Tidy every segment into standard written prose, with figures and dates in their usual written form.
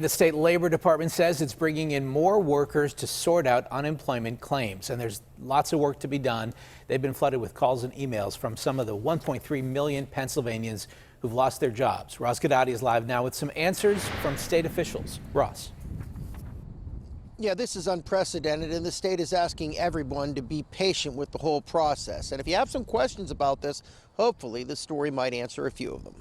The state labor department says it's bringing in more workers to sort out unemployment claims, and there's lots of work to be done. They've been flooded with calls and emails from some of the 1.3 million Pennsylvanians who've lost their jobs. Ross Guidotti is live now with some answers from state officials. Ross. Yeah, this is unprecedented, and the state is asking everyone to be patient with the whole process. And if you have some questions about this, hopefully the story might answer a few of them.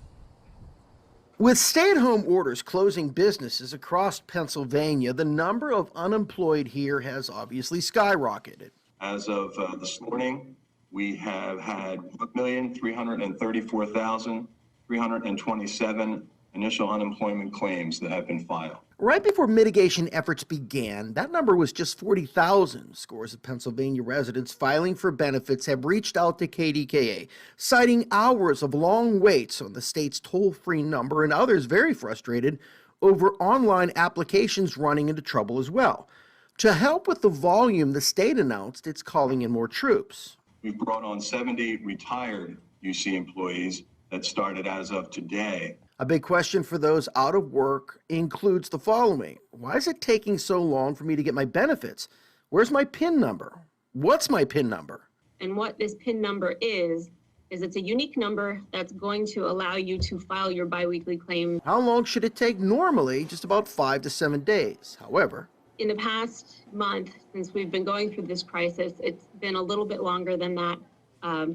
With stay-at-home orders closing businesses across Pennsylvania, the number of unemployed here has obviously skyrocketed. As of this morning, we have had 1,334,327 initial unemployment claims that have been filed. Right before mitigation efforts began, that number was just 40,000. Scores of Pennsylvania residents filing for benefits have reached out to KDKA, citing hours of long waits on the state's toll-free number, and others very frustrated over online applications running into trouble as well. To help with the volume, the state announced it's calling in more troops. We've brought on 70 retired UC employees that started as of today. A big question for those out of work includes the following. Why is it taking so long for me to get my benefits? Where's my PIN number? What's my PIN number? And what this PIN number is it's a unique number that's going to allow you to file your biweekly claim. How long should it take normally? Just about 5 to 7 days. However, in the past month, since we've been going through this crisis, it's been a little bit longer than that,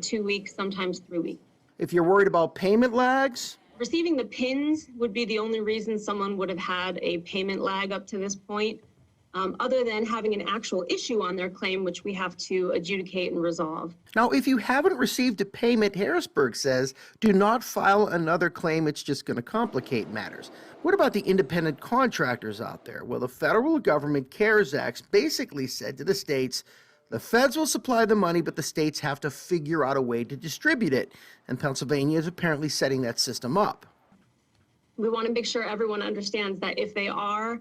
2 weeks, sometimes 3 weeks. If you're worried about payment lags, receiving the PINs would be the only reason someone would have had a payment lag up to this point, other than having an actual issue on their claim, which we have to adjudicate and resolve. Now, if you haven't received a payment, Harrisburg says, do not file another claim. It's just going to complicate matters. What about the independent contractors out there? Well, the federal government CARES Act basically said to the states, the feds will supply the money, but the states have to figure out a way to distribute it. And Pennsylvania is apparently setting that system up. We want to make sure everyone understands that if they are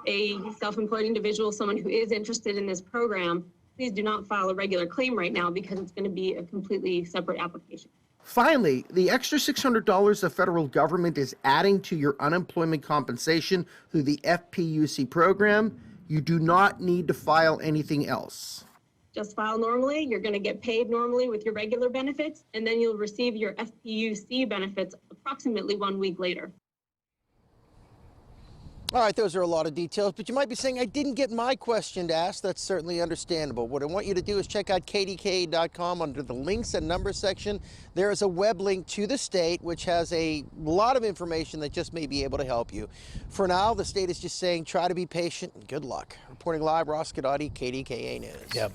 a self-employed individual, someone who is interested in this program, please do not file a regular claim right now because it's going to be a completely separate application. Finally, the extra $600 the federal government is adding to your unemployment compensation through the FPUC program, you do not need to file anything else. Just file normally, you're going to get paid normally with your regular benefits, and then you'll receive your FPUC benefits approximately 1 week later. All right, those are a lot of details, but you might be saying, I didn't get my question asked. That's certainly understandable. What I want you to do is check out KDKA.com under the links and numbers section. There is a web link to the state, which has a lot of information that just may be able to help you. For now, the state is just saying, try to be patient and good luck. Reporting live, Ross Guidotti, KDKA News. Yep.